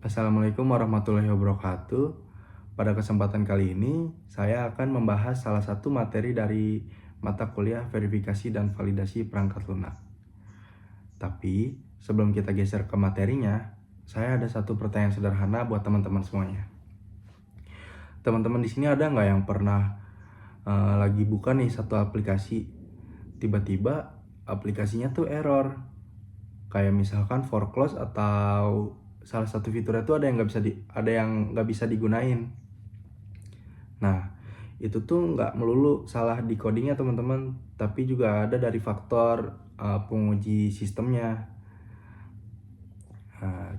Assalamualaikum warahmatullahi wabarakatuh. Pada kesempatan kali ini, saya akan membahas salah satu materi dari mata kuliah verifikasi dan validasi perangkat lunak. Tapi, sebelum kita geser ke materinya, saya ada satu pertanyaan sederhana buat teman-teman semuanya. Teman-teman di sini ada nggak yang pernah lagi buka nih satu aplikasi, tiba-tiba aplikasinya tuh error, kayak misalkan foreclose atau salah satu fiturnya tuh ada yang nggak bisa digunain. Nah, itu tuh nggak melulu salah di codingnya teman-teman, tapi juga ada dari faktor penguji sistemnya.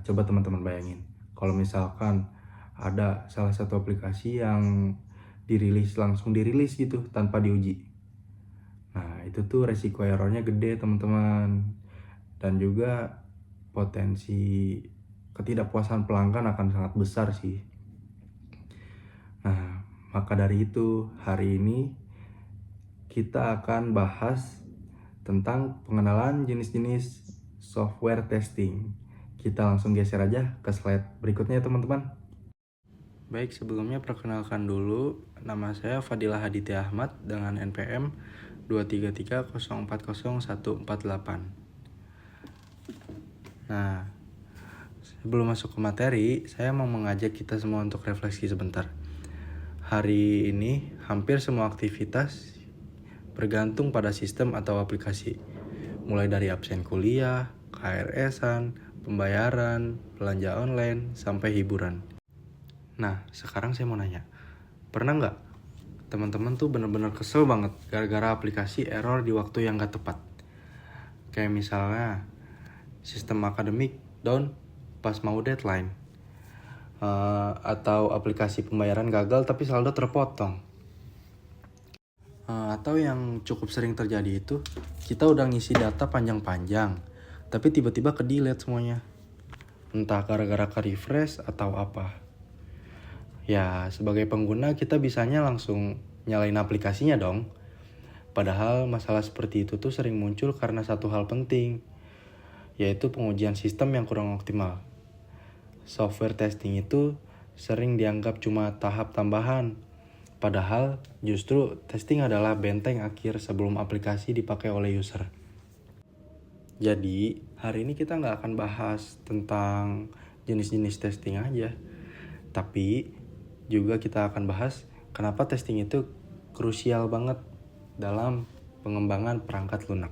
Coba teman-teman bayangin, kalau misalkan ada salah satu aplikasi yang langsung dirilis gitu tanpa diuji. Nah, itu tuh resiko errornya gede teman-teman. Dan juga potensi ketidakpuasan pelanggan akan sangat besar sih. Nah, maka dari itu hari ini kita akan bahas tentang pengenalan jenis-jenis software testing. Kita langsung geser aja ke slide berikutnya ya teman-teman. Baik, sebelumnya perkenalkan dulu, nama saya Fadilah Haditya Ahmad dengan NPM 233040148. Nah, sebelum masuk ke materi, saya mau mengajak kita semua untuk refleksi sebentar. Hari ini, hampir semua aktivitas bergantung pada sistem atau aplikasi. Mulai dari absen kuliah, KRS-an, pembayaran, belanja online, sampai hiburan. Nah, sekarang saya mau nanya, pernah nggak teman-teman tuh bener-bener kesel banget gara-gara aplikasi error di waktu yang nggak tepat? Kayak misalnya, sistem akademik down pas mau deadline, atau aplikasi pembayaran gagal tapi saldo terpotong. Atau yang cukup sering terjadi itu, kita udah ngisi data panjang-panjang, tapi tiba-tiba ke-delete semuanya. Entah gara-gara ke-refresh atau apa. Ya, sebagai pengguna kita bisanya langsung nyalain aplikasinya dong. Padahal masalah seperti itu tuh sering muncul karena satu hal penting, yaitu pengujian sistem yang kurang optimal. Software testing itu sering dianggap cuma tahap tambahan, padahal justru testing adalah benteng akhir sebelum aplikasi dipakai oleh user. Jadi, hari ini kita nggak akan bahas tentang jenis-jenis testing aja, tapi juga kita akan bahas kenapa testing itu krusial banget dalam pengembangan perangkat lunak.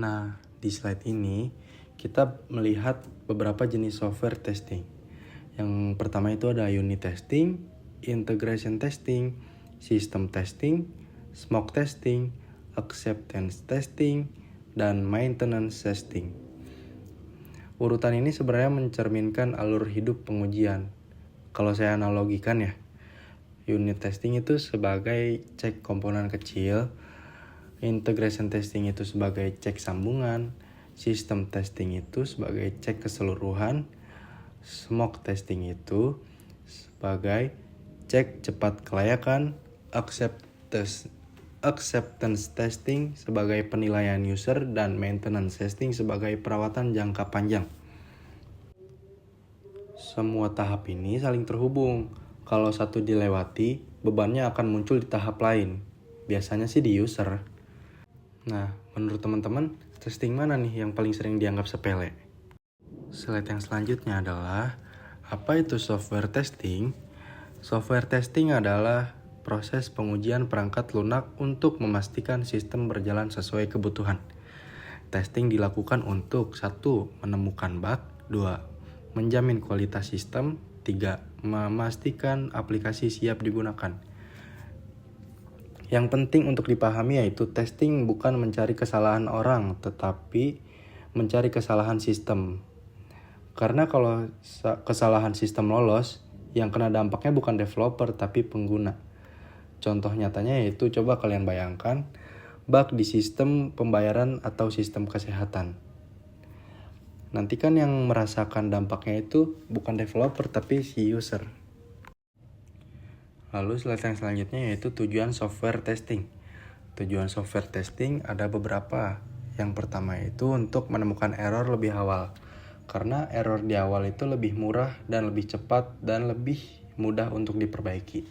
Nah, di slide ini kita melihat beberapa jenis software testing. Yang pertama itu ada unit testing, integration testing, system testing, smoke testing, acceptance testing, dan maintenance testing. Urutan ini sebenarnya mencerminkan alur hidup pengujian. Kalau saya analogikan ya, unit testing itu sebagai cek komponen kecil, integration testing itu sebagai cek sambungan, system testing itu sebagai cek keseluruhan, smoke testing itu sebagai cek cepat kelayakan, acceptance testing sebagai penilaian user, dan maintenance testing sebagai perawatan jangka panjang. Semua tahap ini saling terhubung. Kalau satu dilewati, bebannya akan muncul di tahap lain. Biasanya sih di user. Nah, menurut teman-teman, testing mana nih yang paling sering dianggap sepele? Slide yang selanjutnya adalah, apa itu software testing? Software testing adalah proses pengujian perangkat lunak untuk memastikan sistem berjalan sesuai kebutuhan. Testing dilakukan untuk 1. Menemukan bug, 2. Menjamin kualitas sistem, 3. Memastikan aplikasi siap digunakan. Yang penting untuk dipahami yaitu testing bukan mencari kesalahan orang, tetapi mencari kesalahan sistem. Karena kalau kesalahan sistem lolos, yang kena dampaknya bukan developer tapi pengguna. Contoh nyatanya yaitu coba kalian bayangkan bug di sistem pembayaran atau sistem kesehatan. Nanti kan yang merasakan dampaknya itu bukan developer tapi si user. Lalu slide yang selanjutnya yaitu tujuan software testing. Tujuan software testing ada beberapa. Yang pertama itu untuk menemukan error lebih awal. karena error di awal itu lebih murah dan lebih cepat dan lebih mudah untuk diperbaiki.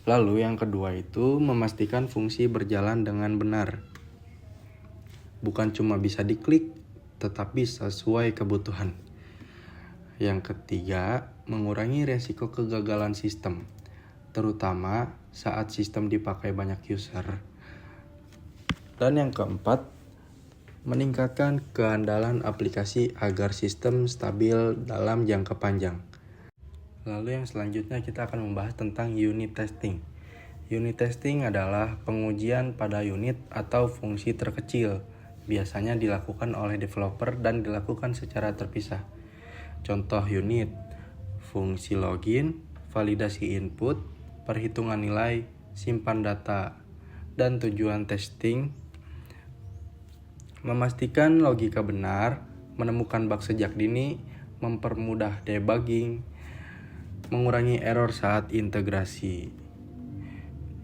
Lalu yang kedua itu memastikan fungsi berjalan dengan benar. Bukan cuma bisa diklik, tetapi sesuai kebutuhan. Yang ketiga, mengurangi resiko kegagalan sistem, terutama saat sistem dipakai banyak user. Dan yang keempat, meningkatkan keandalan aplikasi agar sistem stabil dalam jangka panjang. Lalu yang selanjutnya kita akan membahas tentang unit testing. Unit testing adalah pengujian pada unit atau fungsi terkecil. Biasanya dilakukan oleh developer dan dilakukan secara terpisah. Contoh unit, fungsi login, validasi input, perhitungan nilai, simpan data, dan tujuan testing. Memastikan logika benar, menemukan bug sejak dini, mempermudah debugging, mengurangi error saat integrasi.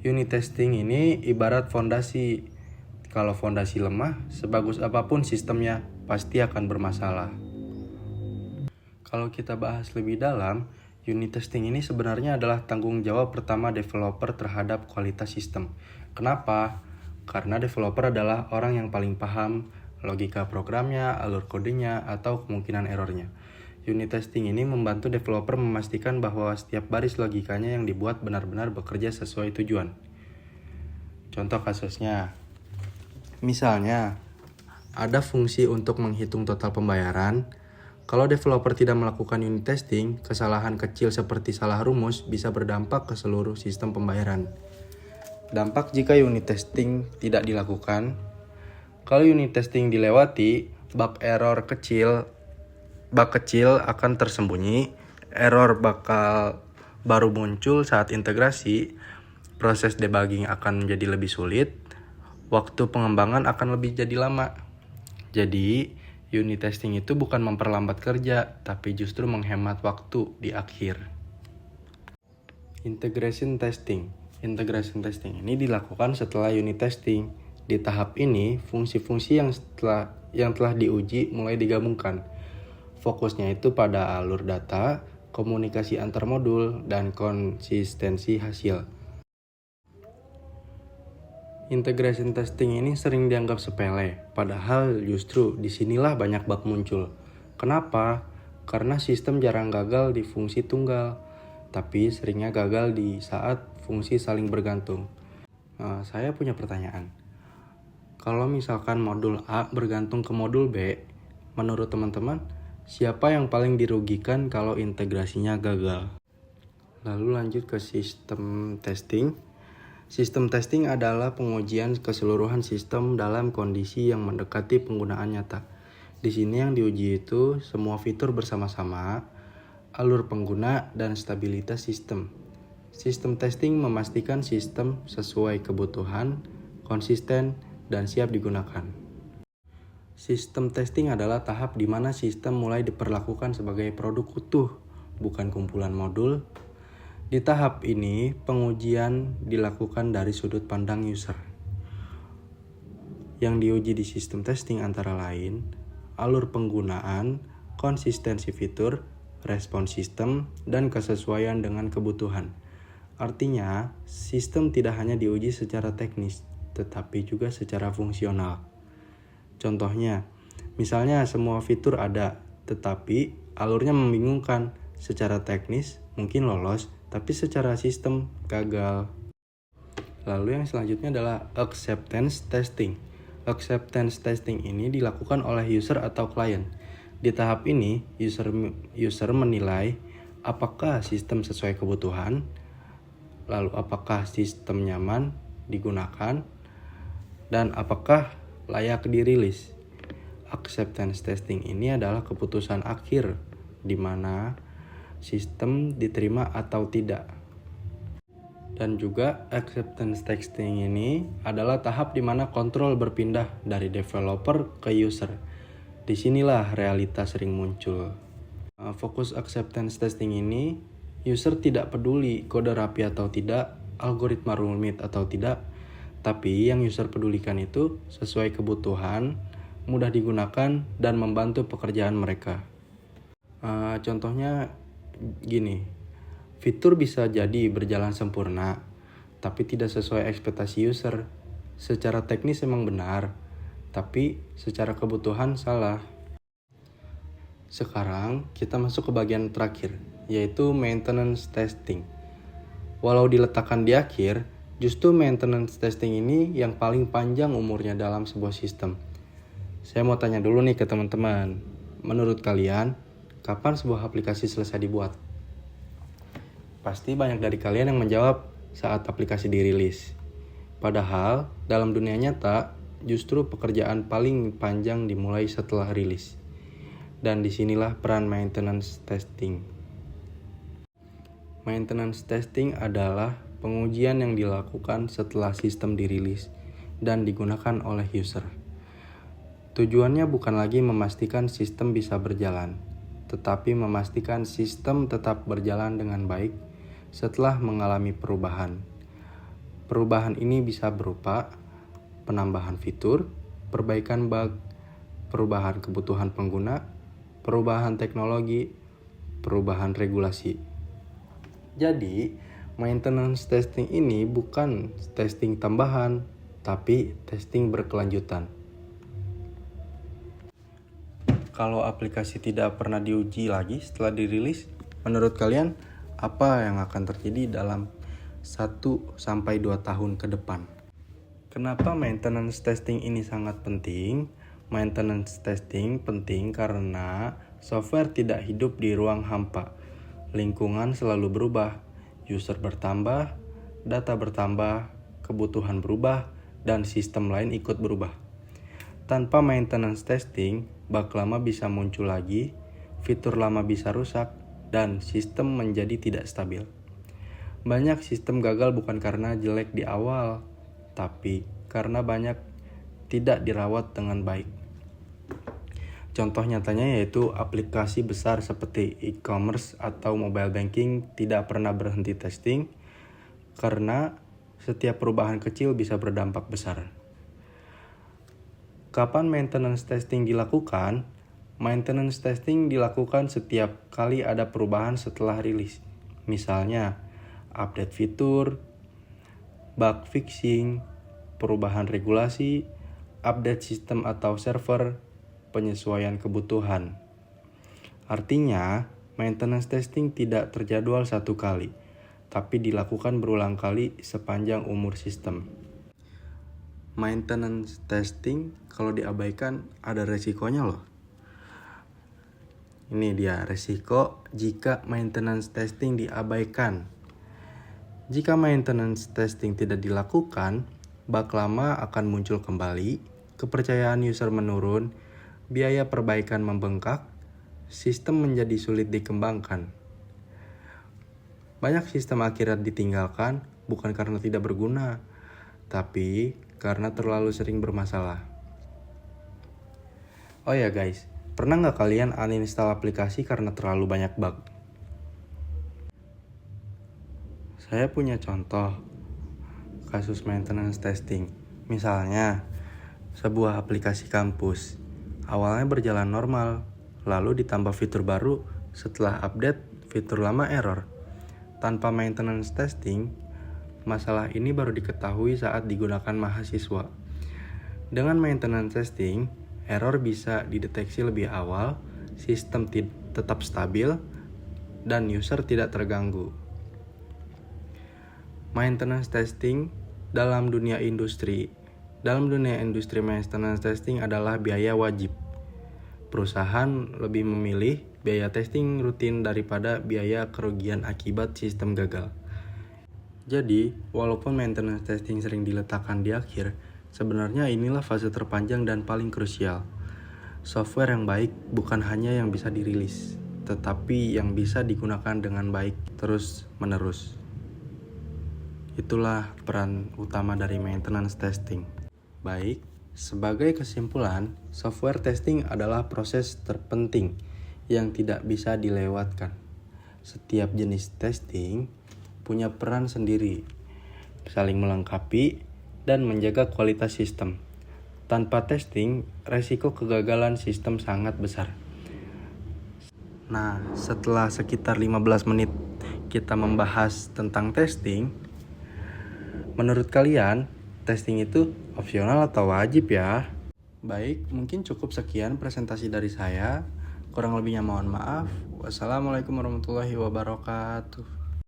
Unit testing ini ibarat fondasi. Kalau fondasi lemah, sebagus apapun sistemnya pasti akan bermasalah. Kalau kita bahas lebih dalam, unit testing ini sebenarnya adalah tanggung jawab pertama developer terhadap kualitas sistem. Kenapa? Karena developer adalah orang yang paling paham logika programnya, alur kodenya, atau kemungkinan errornya. Unit testing ini membantu developer memastikan bahwa setiap baris logikanya yang dibuat benar-benar bekerja sesuai tujuan. Contoh kasusnya, misalnya ada fungsi untuk menghitung total pembayaran. Kalau developer tidak melakukan unit testing, kesalahan kecil seperti salah rumus bisa berdampak ke seluruh sistem pembayaran. Dampak jika unit testing tidak dilakukan, kalau unit testing dilewati, bug kecil akan tersembunyi, error bakal baru muncul saat integrasi, proses debugging akan menjadi lebih sulit, waktu pengembangan akan lebih jadi lama. Jadi, unit testing itu bukan memperlambat kerja, tapi justru menghemat waktu di akhir. Integration testing ini dilakukan setelah unit testing. Di tahap ini, fungsi-fungsi yang telah diuji mulai digabungkan. Fokusnya itu pada alur data, komunikasi antar modul, dan konsistensi hasil. Integration testing ini sering dianggap sepele, padahal justru disinilah banyak bug muncul. Kenapa? Karena sistem jarang gagal di fungsi tunggal, tapi seringnya gagal di saat fungsi saling bergantung. Saya punya pertanyaan. Kalau misalkan modul A bergantung ke modul B, menurut teman-teman, siapa yang paling dirugikan kalau integrasinya gagal? Lalu lanjut ke sistem testing. Sistem testing adalah pengujian keseluruhan sistem dalam kondisi yang mendekati penggunaan nyata. Di sini yang diuji itu semua fitur bersama-sama, alur pengguna, dan stabilitas sistem. Sistem testing memastikan sistem sesuai kebutuhan, konsisten, dan siap digunakan. Sistem testing adalah tahap di mana sistem mulai diperlakukan sebagai produk utuh, bukan kumpulan modul. Di tahap ini, pengujian dilakukan dari sudut pandang user. Yang diuji di sistem testing antara lain, alur penggunaan, konsistensi fitur, respon sistem, dan kesesuaian dengan kebutuhan. Artinya, sistem tidak hanya diuji secara teknis, tetapi juga secara fungsional. Contohnya, misalnya semua fitur ada, tetapi alurnya membingungkan. Secara teknis mungkin lolos, tapi secara sistem gagal. Lalu yang selanjutnya adalah acceptance testing. Acceptance testing ini dilakukan oleh user atau klien. Di tahap ini, user menilai apakah sistem sesuai kebutuhan, lalu apakah sistem nyaman digunakan, dan apakah layak dirilis. Acceptance testing ini adalah keputusan akhir di mana sistem diterima atau tidak. Dan juga acceptance testing ini adalah tahap di mana kontrol berpindah dari developer ke user. Disinilah realitas sering muncul. Fokus acceptance testing ini, user tidak peduli kode rapi atau tidak, algoritma rumit atau tidak, tapi yang user pedulikan itu sesuai kebutuhan, mudah digunakan, dan membantu pekerjaan mereka. Contohnya gini, fitur bisa jadi berjalan sempurna, tapi tidak sesuai ekspektasi user. Secara teknis emang benar, tapi secara kebutuhan salah. Sekarang kita masuk ke bagian terakhir, yaitu maintenance testing. Walau diletakkan di akhir, justru maintenance testing ini yang paling panjang umurnya dalam sebuah sistem. Saya mau tanya dulu nih ke teman-teman, menurut kalian, kapan sebuah aplikasi selesai dibuat? Pasti banyak dari kalian yang menjawab saat aplikasi dirilis. Padahal, dalam dunia nyata, justru pekerjaan paling panjang dimulai setelah rilis. Dan disinilah peran maintenance testing. Maintenance testing adalah pengujian yang dilakukan setelah sistem dirilis dan digunakan oleh user. Tujuannya bukan lagi memastikan sistem bisa berjalan, tetapi memastikan sistem tetap berjalan dengan baik setelah mengalami perubahan. Perubahan ini bisa berupa penambahan fitur, perbaikan bug, perubahan kebutuhan pengguna, perubahan teknologi, perubahan regulasi. Jadi, maintenance testing ini bukan testing tambahan, tapi testing berkelanjutan. Kalau aplikasi tidak pernah diuji lagi setelah dirilis, menurut kalian apa yang akan terjadi dalam 1-2 tahun ke depan? Kenapa maintenance testing ini sangat penting? Maintenance testing penting karena software tidak hidup di ruang hampa. Lingkungan selalu berubah, user bertambah, data bertambah, kebutuhan berubah, dan sistem lain ikut berubah. Tanpa maintenance testing, bug lama bisa muncul lagi, fitur lama bisa rusak, dan sistem menjadi tidak stabil. Banyak sistem gagal bukan karena jelek di awal, tapi karena banyak tidak dirawat dengan baik. Contoh nyatanya yaitu aplikasi besar seperti e-commerce atau mobile banking tidak pernah berhenti testing, karena setiap perubahan kecil bisa berdampak besar. Kapan maintenance testing dilakukan? Maintenance testing dilakukan setiap kali ada perubahan setelah rilis. Misalnya, update fitur, bug fixing, perubahan regulasi, update sistem atau server, penyesuaian kebutuhan. Artinya, maintenance testing tidak terjadwal satu kali, tapi dilakukan berulang kali sepanjang umur sistem. Maintenance testing kalau diabaikan ada resikonya loh. Ini dia resiko jika maintenance testing diabaikan. Jika maintenance testing tidak dilakukan, bug lama akan muncul kembali, kepercayaan user menurun, biaya perbaikan membengkak, sistem menjadi sulit dikembangkan. Banyak sistem akhirnya ditinggalkan bukan karena tidak berguna, tapi karena terlalu sering bermasalah. Oh ya guys, pernah nggak kalian uninstall aplikasi karena terlalu banyak bug? Saya punya contoh kasus maintenance testing. Misalnya, sebuah aplikasi kampus awalnya berjalan normal, lalu ditambah fitur baru, setelah update, fitur lama error. Tanpa maintenance testing, masalah ini baru diketahui saat digunakan mahasiswa. Dengan maintenance testing, error bisa dideteksi lebih awal, sistem tetap stabil, dan user tidak terganggu. Maintenance testing dalam dunia industri. Dalam dunia industri, maintenance testing adalah biaya wajib. Perusahaan lebih memilih biaya testing rutin daripada biaya kerugian akibat sistem gagal. Jadi, walaupun maintenance testing sering diletakkan di akhir, sebenarnya inilah fase terpanjang dan paling krusial. Software yang baik bukan hanya yang bisa dirilis, tetapi yang bisa digunakan dengan baik terus-menerus. Itulah peran utama dari maintenance testing. Baik, sebagai kesimpulan, software testing adalah proses terpenting yang tidak bisa dilewatkan. Setiap jenis testing punya peran sendiri, saling melengkapi, dan menjaga kualitas sistem. Tanpa testing, resiko kegagalan sistem sangat besar. Nah, setelah sekitar 15 menit kita membahas tentang testing, menurut kalian, testing itu opsional atau wajib ya? Baik, mungkin cukup sekian presentasi dari saya. Kurang lebihnya mohon maaf. Wassalamualaikum warahmatullahi wabarakatuh.